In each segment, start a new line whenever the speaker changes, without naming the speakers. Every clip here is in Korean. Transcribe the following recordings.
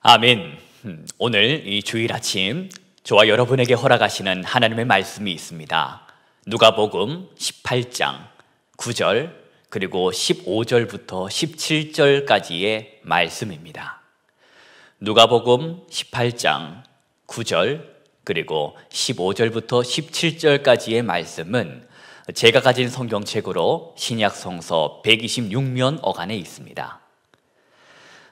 아멘. 오늘 이 주일 아침 저와 여러분에게 허락하시는 하나님의 말씀이 있습니다. 누가복음 18장 9절 그리고 15절부터 17절까지의 말씀입니다. 누가복음 18장 9절 그리고 15절부터 17절까지의 말씀은 제가 가진 성경책으로 신약성서 126면 어간에 있습니다.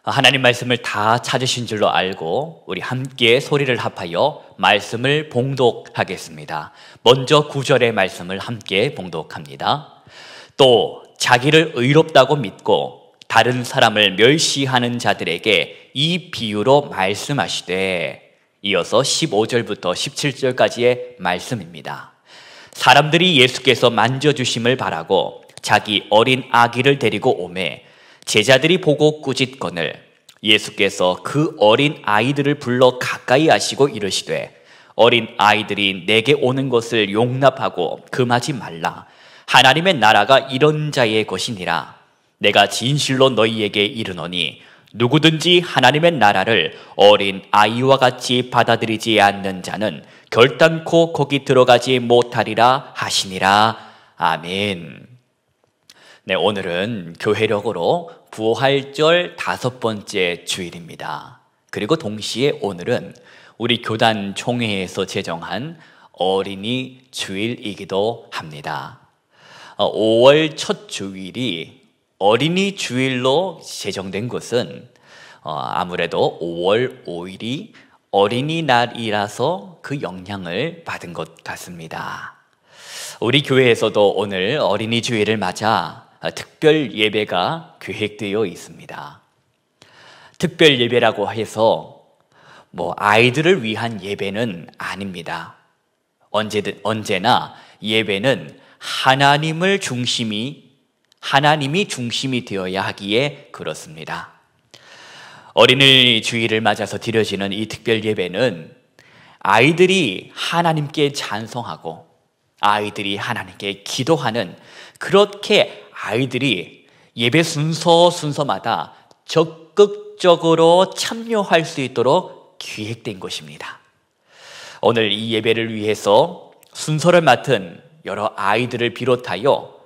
하나님 말씀을 다 찾으신 줄로 알고 우리 함께 소리를 합하여 말씀을 봉독하겠습니다. 먼저 9절의 말씀을 함께 봉독합니다. 또 자기를 의롭다고 믿고 다른 사람을 멸시하는 자들에게 이 비유로 말씀하시되, 이어서 15절부터 17절까지의 말씀입니다. 사람들이 예수께서 만져주심을 바라고 자기 어린 아기를 데리고 오매 제자들이 보고 꾸짖거늘 예수께서 그 어린 아이들을 불러 가까이 하시고 이르시되, 어린 아이들이 내게 오는 것을 용납하고 금하지 말라. 하나님의 나라가 이런 자의 것이니라. 내가 진실로 너희에게 이르노니 누구든지 하나님의 나라를 어린 아이와 같이 받아들이지 않는 자는 결단코 거기 들어가지 못하리라 하시니라. 아멘. 네, 오늘은 교회력으로 부활절 5번째 주일입니다. 그리고 동시에 오늘은 우리 교단 총회에서 제정한 어린이 주일이기도 합니다. 5월 첫 주일이 어린이 주일로 제정된 것은 아무래도 5월 5일이 어린이날이라서 그 영향을 받은 것 같습니다. 우리 교회에서도 오늘 어린이 주일을 맞아 특별 예배가 계획되어 있습니다. 특별 예배라고 해서 아이들을 위한 예배는 아닙니다. 언제나 예배는 하나님이 중심이 되어야 하기에 그렇습니다. 어린이 주일을 맞아서 드려지는 이 특별 예배는 아이들이 하나님께 찬송하고 아이들이 하나님께 기도하는, 그렇게 아이들이 예배 순서마다 적극적으로 참여할 수 있도록 기획된 것입니다. 오늘 이 예배를 위해서 순서를 맡은 여러 아이들을 비롯하여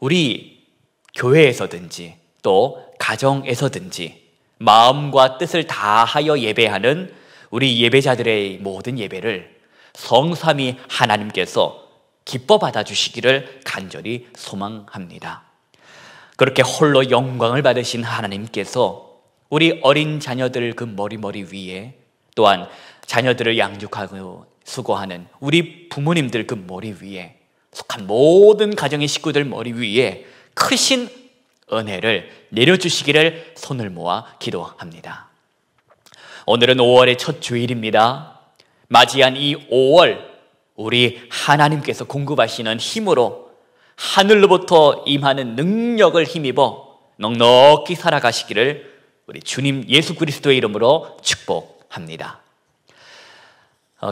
우리 교회에서든지 또 가정에서든지 마음과 뜻을 다하여 예배하는 우리 예배자들의 모든 예배를 성삼위 하나님께서 기뻐 받아주시기를 간절히 소망합니다. 그렇게 홀로 영광을 받으신 하나님께서 우리 어린 자녀들 그 머리 위에, 또한 자녀들을 양육하고 수고하는 우리 부모님들 그 머리 위에, 속한 모든 가정의 식구들 머리 위에 크신 은혜를 내려주시기를 손을 모아 기도합니다. 오늘은 5월의 첫 주일입니다. 맞이한 이 5월, 우리 하나님께서 공급하시는 힘으로 하늘로부터 임하는 능력을 힘입어 넉넉히 살아가시기를 우리 주님 예수 그리스도의 이름으로 축복합니다.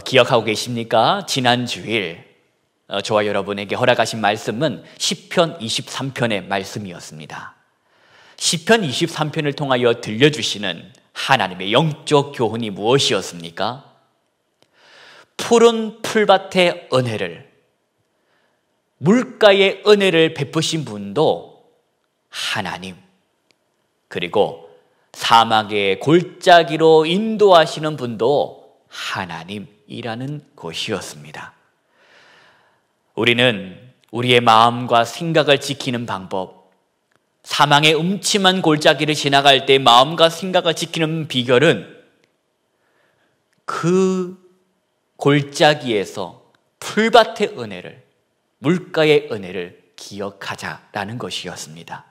기억하고 계십니까? 지난 주일 저와 여러분에게 허락하신 말씀은 시편 23편의 말씀이었습니다. 시편 23편을 통하여 들려주시는 하나님의 영적 교훈이 무엇이었습니까? 푸른 풀밭의 은혜를, 물가의 은혜를 베푸신 분도 하나님, 그리고 사막의 골짜기로 인도하시는 분도 하나님이라는 것이었습니다. 우리는 우리의 마음과 생각을 지키는 방법, 사망의 음침한 골짜기를 지나갈 때 마음과 생각을 지키는 비결은 그 골짜기에서 풀밭의 은혜를, 물가의 은혜를 기억하자라는 것이었습니다.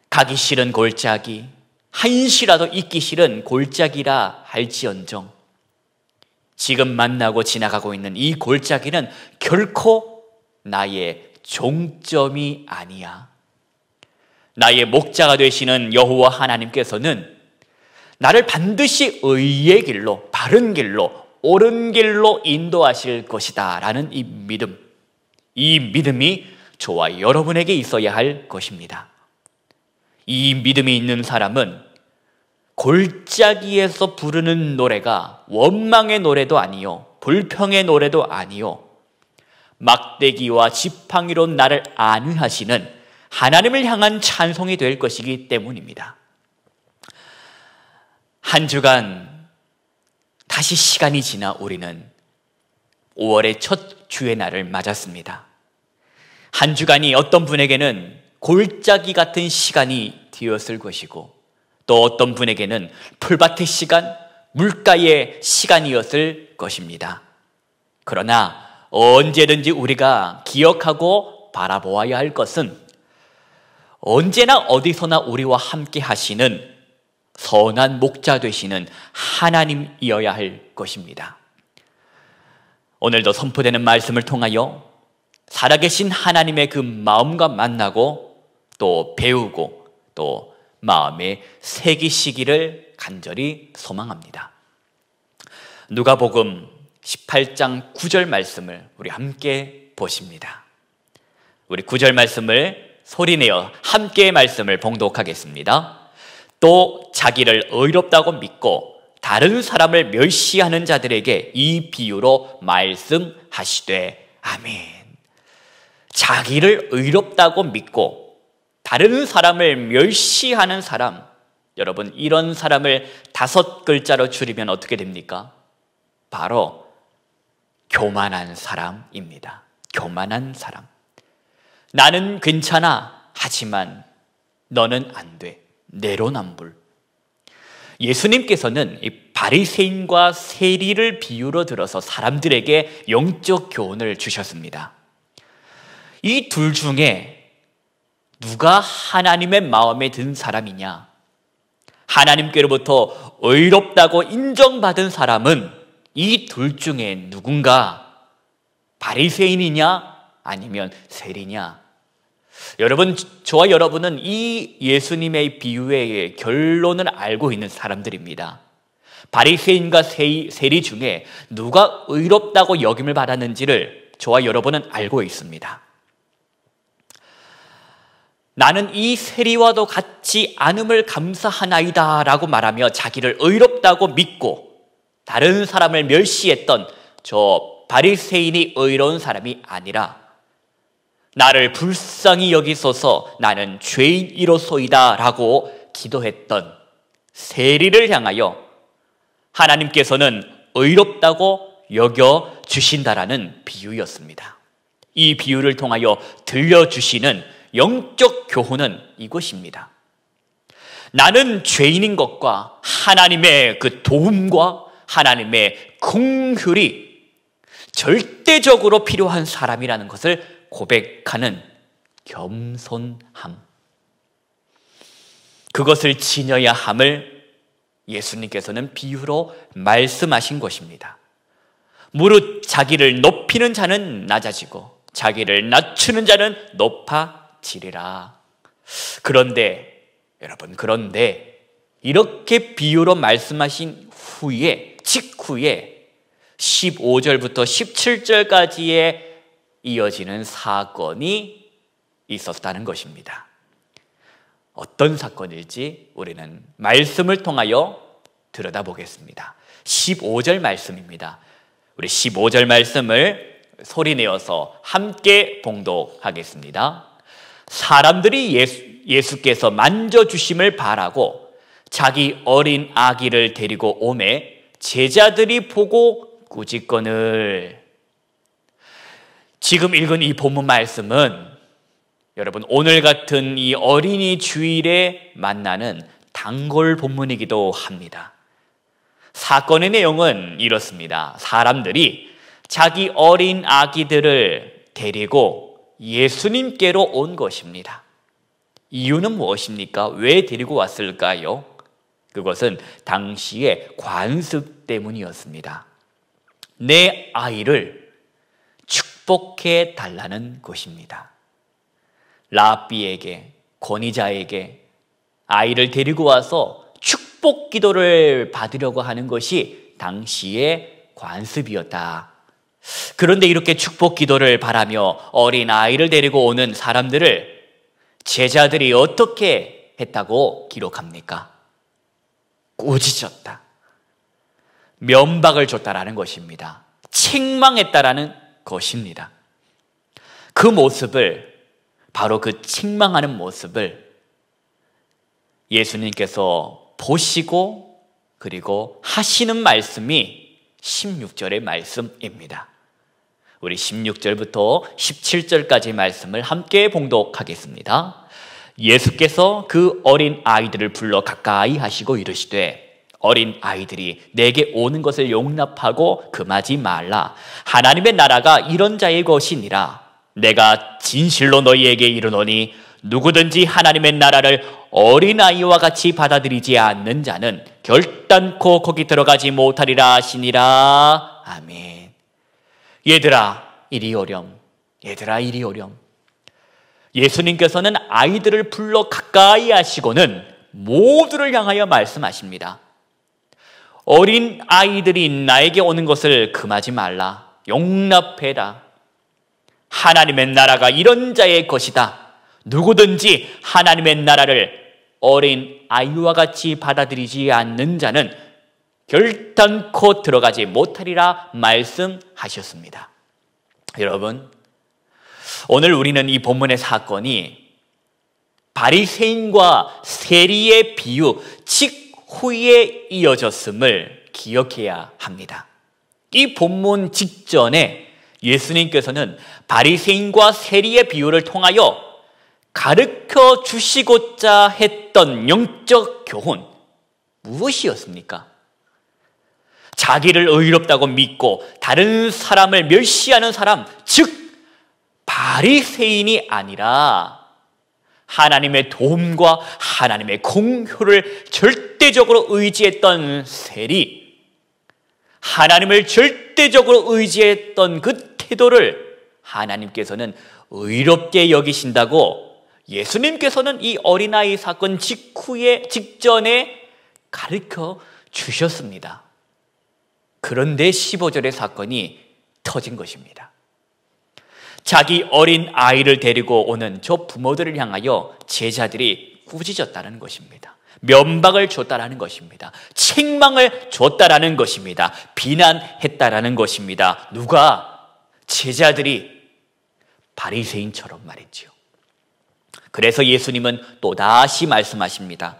가기 싫은 골짜기, 한시라도 있기 싫은 골짜기라 할지언정 지금 만나고 지나가고 있는 이 골짜기는 결코 나의 종점이 아니야. 나의 목자가 되시는 여호와 하나님께서는 나를 반드시 의의 길로, 바른 길로, 옳은 길로 인도하실 것이다 라는 이 믿음이 저와 여러분에게 있어야 할 것입니다. 이 믿음이 있는 사람은 골짜기에서 부르는 노래가 원망의 노래도 아니요, 불평의 노래도 아니요, 막대기와 지팡이로 나를 안위하시는 하나님을 향한 찬송이 될 것이기 때문입니다. 한 주간 다시 시간이 지나 우리는 5월의 첫 주의 날을 맞았습니다. 한 주간이 어떤 분에게는 골짜기 같은 시간이 되었을 것이고, 또 어떤 분에게는 풀밭의 시간, 물가의 시간이었을 것입니다. 그러나 언제든지 우리가 기억하고 바라보아야 할 것은 언제나 어디서나 우리와 함께 하시는 선한 목자 되시는 하나님이어야 할 것입니다. 오늘도 선포되는 말씀을 통하여 살아계신 하나님의 그 마음과 만나고 또 배우고 또 마음에 새기시기를 간절히 소망합니다. 누가복음 18장 9절 말씀을 우리 함께 보십니다. 우리 9절 말씀을 소리내어 함께 말씀을 봉독하겠습니다. 또 자기를 의롭다고 믿고 다른 사람을 멸시하는 자들에게 이 비유로 말씀하시되. 아멘. 자기를 의롭다고 믿고 다른 사람을 멸시하는 사람, 여러분 이런 사람을 5글자로 줄이면 어떻게 됩니까? 바로 교만한 사람입니다. 교만한 사람. 나는 괜찮아 하지만 너는 안 돼. 내로남불. 예수님께서는 이 바리새인과 세리를 비유로 들어서 사람들에게 영적 교훈을 주셨습니다. 이 둘 중에 누가 하나님의 마음에 든 사람이냐? 하나님께로부터 의롭다고 인정받은 사람은 이 둘 중에 누군가? 바리새인이냐? 아니면 세리냐? 여러분, 저와 여러분은 이 예수님의 비유의 결론을 알고 있는 사람들입니다. 바리새인과 세리 중에 누가 의롭다고 여김을 받았는지를 저와 여러분은 알고 있습니다. 나는 이 세리와도 같지 않음을 감사하나이다 라고 말하며 자기를 의롭다고 믿고 다른 사람을 멸시했던 저 바리새인이 의로운 사람이 아니라 나를 불쌍히 여기소서 나는 죄인이로소이다 라고 기도했던 세리를 향하여 하나님께서는 의롭다고 여겨주신다라는 비유였습니다. 이 비유를 통하여 들려주시는 영적 교훈은 이것입니다. 나는 죄인인 것과 하나님의 그 도움과 하나님의 긍휼이 절대적으로 필요한 사람이라는 것을 고백하는 겸손함, 그것을 지녀야 함을 예수님께서는 비유로 말씀하신 것입니다. 무릇 자기를 높이는 자는 낮아지고 자기를 낮추는 자는 높아지리라. 그런데 여러분, 이렇게 비유로 말씀하신 직후에 15절부터 17절까지에 이어지는 사건이 있었다는 것입니다. 어떤 사건일지 우리는 말씀을 통하여 들여다보겠습니다. 15절 말씀입니다. 우리 15절 말씀을 소리내어서 함께 봉독하겠습니다. 사람들이 예수께서 만져주심을 바라고 자기 어린 아기를 데리고 오매 제자들이 보고 꾸짖거늘. 지금 읽은 이 본문 말씀은 여러분, 오늘 같은 이 어린이 주일에 만나는 단골 본문이기도 합니다. 사건의 내용은 이렇습니다. 사람들이 자기 어린 아기들을 데리고 예수님께로 온 것입니다. 이유는 무엇입니까? 왜 데리고 왔을까요? 그것은 당시의 관습 때문이었습니다. 내 아이를 축복해 달라는 것입니다. 랍비에게, 권위자에게 아이를 데리고 와서 축복 기도를 받으려고 하는 것이 당시의 관습이었다. 그런데 이렇게 축복 기도를 바라며 어린 아이를 데리고 오는 사람들을 제자들이 어떻게 했다고 기록합니까? 꾸짖었다. 면박을 줬다라는 것입니다. 책망했다라는 것입니다. 그 모습을, 바로 그 책망하는 모습을 예수님께서 보시고 그리고 하시는 말씀이 16절의 말씀입니다. 우리 16절부터 17절까지 말씀을 함께 봉독하겠습니다. 예수께서 그 어린 아이들을 불러 가까이 하시고 이르시되 어린 아이들이 내게 오는 것을 용납하고 금하지 말라. 하나님의 나라가 이런 자의 것이니라. 내가 진실로 너희에게 이르노니 누구든지 하나님의 나라를 어린아이와 같이 받아들이지 않는 자는 결단코 거기 들어가지 못하리라 하시니라. 아멘. 얘들아 이리 오렴. 얘들아 이리 오렴. 예수님께서는 아이들을 불러 가까이 하시고는 모두를 향하여 말씀하십니다. 어린 아이들이 나에게 오는 것을 금하지 말라. 용납해라. 하나님의 나라가 이런 자의 것이다. 누구든지 하나님의 나라를 어린 아이와 같이 받아들이지 않는 자는 결단코 들어가지 못하리라 말씀하셨습니다. 여러분, 오늘 우리는 이 본문의 사건이 바리새인과 세리의 비유 직후에 이어졌음을 기억해야 합니다. 이 본문 직전에 예수님께서는 바리새인과 세리의 비유를 통하여 가르쳐 주시고자 했던 영적 교훈, 무엇이었습니까? 자기를 의롭다고 믿고 다른 사람을 멸시하는 사람, 즉 바리새인이 아니라 하나님의 도움과 하나님의 긍휼을 절대적으로 의지했던 세리, 하나님을 절대적으로 의지했던 그 태도를 하나님께서는 의롭게 여기신다고 예수님께서는 이 어린아이 사건 직전에 가르쳐 주셨습니다. 그런데 15절의 사건이 터진 것입니다. 자기 어린 아이를 데리고 오는 저 부모들을 향하여 제자들이 꾸짖었다는 것입니다. 면박을 줬다라는 것입니다. 책망을 줬다라는 것입니다. 비난했다라는 것입니다. 누가? 제자들이 바리새인처럼 말했지요. 그래서 예수님은 또다시 말씀하십니다.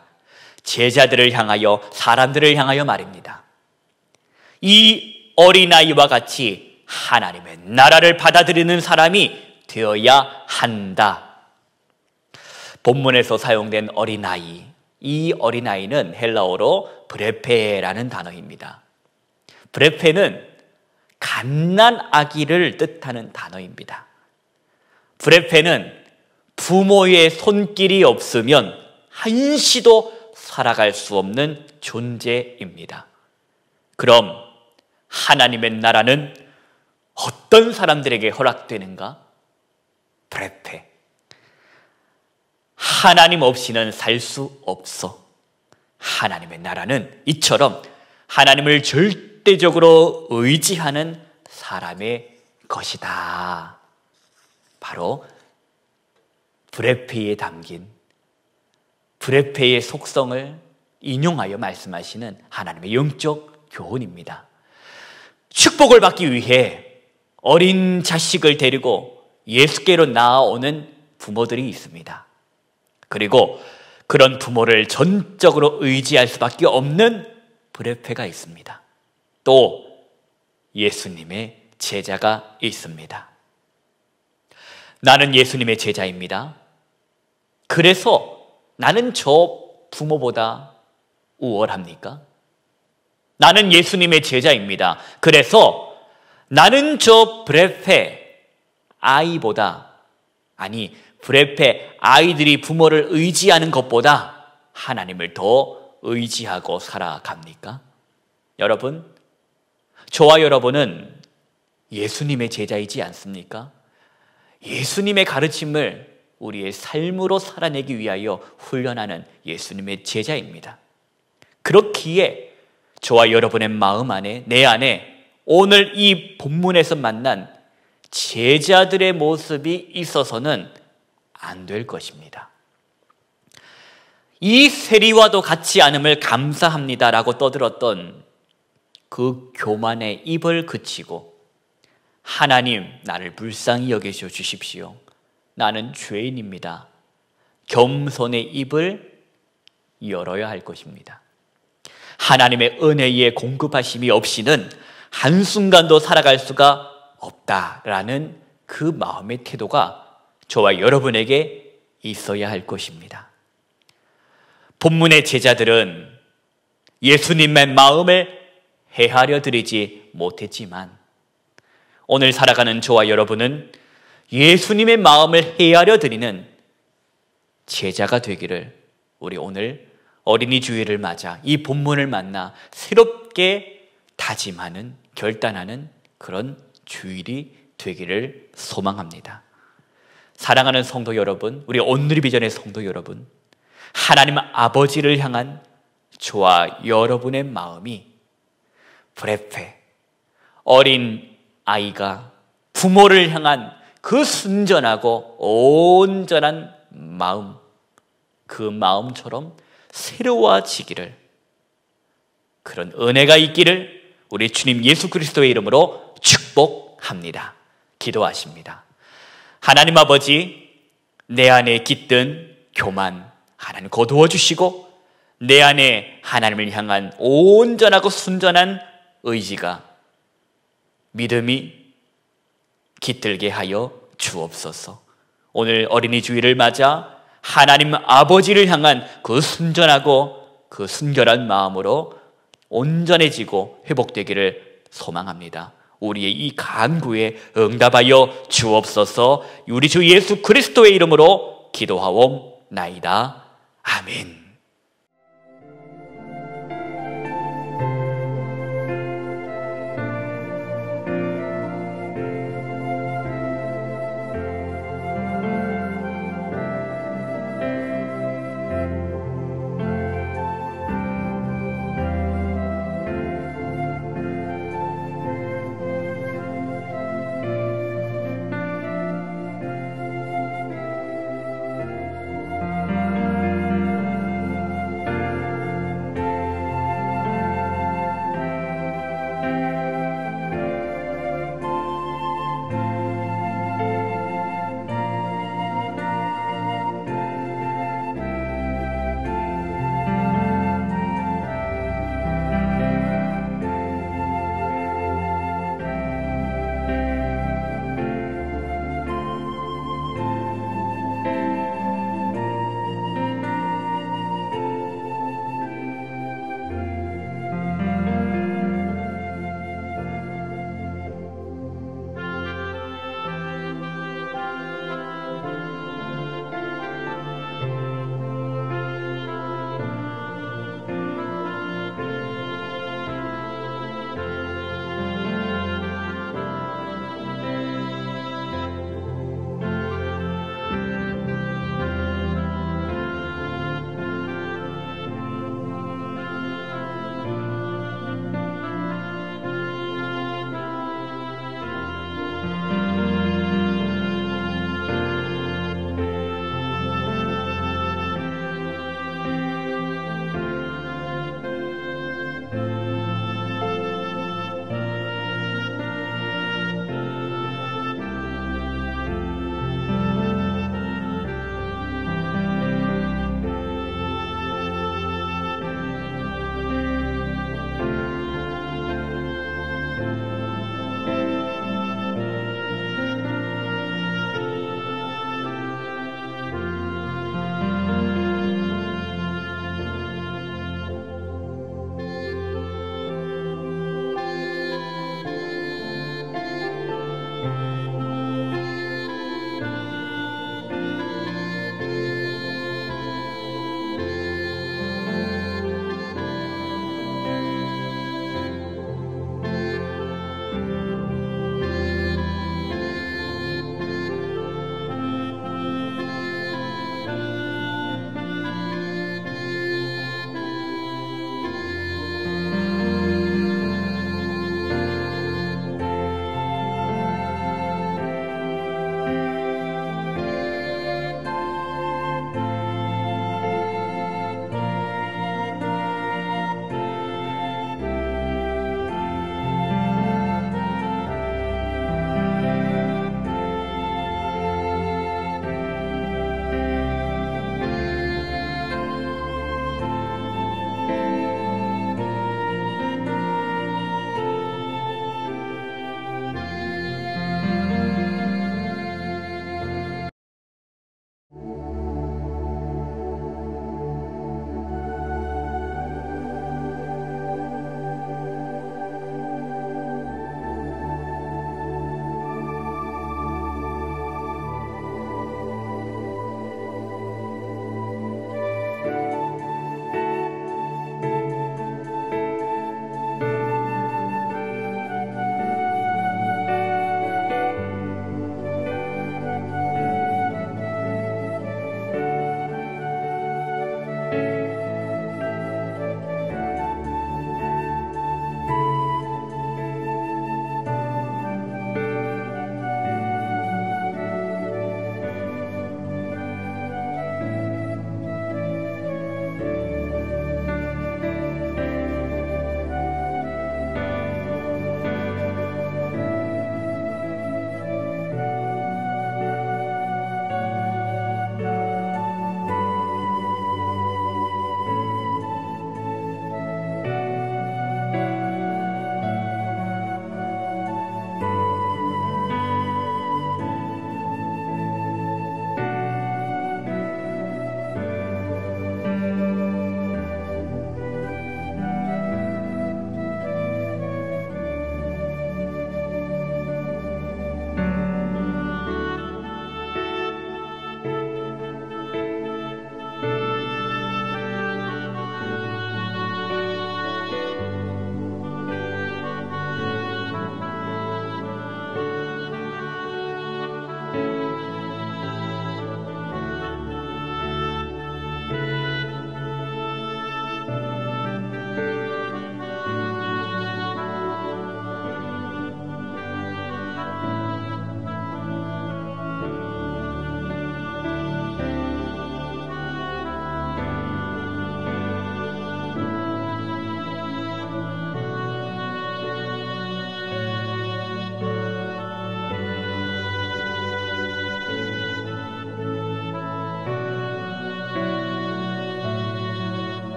제자들을 향하여, 사람들을 향하여 말입니다. 이 어린아이와 같이 하나님의 나라를 받아들이는 사람이 되어야 한다. 본문에서 사용된 어린아이, 이 어린아이는 헬라어로 브레페라는 단어입니다. 브레페는 갓난아기를 뜻하는 단어입니다. 브레페는 부모의 손길이 없으면 한시도 살아갈 수 없는 존재입니다. 그럼 하나님의 나라는 어떤 사람들에게 허락되는가? 브레페. 하나님 없이는 살 수 없어. 하나님의 나라는 이처럼 하나님을 절대적으로 의지하는 사람의 것이다. 바로 브레페에 담긴 브레페의 속성을 인용하여 말씀하시는 하나님의 영적 교훈입니다. 축복을 받기 위해 어린 자식을 데리고 예수께로 나아오는 부모들이 있습니다. 그리고 그런 부모를 전적으로 의지할 수밖에 없는 브레페가 있습니다. 또 예수님의 제자가 있습니다. 나는 예수님의 제자입니다. 그래서 나는 저 부모보다 우월합니까? 나는 예수님의 제자입니다. 그래서 나는 저 브레페 아이보다, 아니 브레페 아이들이 부모를 의지하는 것보다 하나님을 더 의지하고 살아갑니까? 여러분, 저와 여러분은 예수님의 제자이지 않습니까? 예수님의 가르침을 우리의 삶으로 살아내기 위하여 훈련하는 예수님의 제자입니다. 그렇기에 저와 여러분의 마음 안에, 내 안에 오늘 이 본문에서 만난 제자들의 모습이 있어서는 안 될 것입니다. 이 세리와도 같지 않음을 감사합니다라고 떠들었던 그 교만의 입을 그치고, 하나님 나를 불쌍히 여기셔 주십시오. 나는 죄인입니다. 겸손의 입을 열어야 할 것입니다. 하나님의 은혜의 공급하심이 없이는 한순간도 살아갈 수가 없다라는 그 마음의 태도가 저와 여러분에게 있어야 할 것입니다. 본문의 제자들은 예수님의 마음을 헤아려 드리지 못했지만, 오늘 살아가는 저와 여러분은 예수님의 마음을 헤아려 드리는 제자가 되기를, 우리 오늘 어린이 주일을 맞아 이 본문을 만나 새롭게 다짐하는, 결단하는 그런 주일이 되기를 소망합니다. 사랑하는 성도 여러분, 우리 온누리 비전의 성도 여러분, 하나님 아버지를 향한 저와 여러분의 마음이 브레페, 어린 아이가 부모를 향한 그 순전하고 온전한 마음, 그 마음처럼 새로워지기를, 그런 은혜가 있기를 우리 주님 예수 그리스도의 이름으로 축복합니다. 기도하십니다. 하나님 아버지, 내 안에 깃든 교만 하나님 거두어 주시고, 내 안에 하나님을 향한 온전하고 순전한 의지가, 믿음이 깃들게 하여 주옵소서. 오늘 어린이 주일을 맞아 하나님 아버지를 향한 그 순전하고 그 순결한 마음으로 온전해지고 회복되기를 소망합니다. 우리의 이 간구에 응답하여 주옵소서. 우리 주 예수 그리스도의 이름으로 기도하옵나이다. 아멘.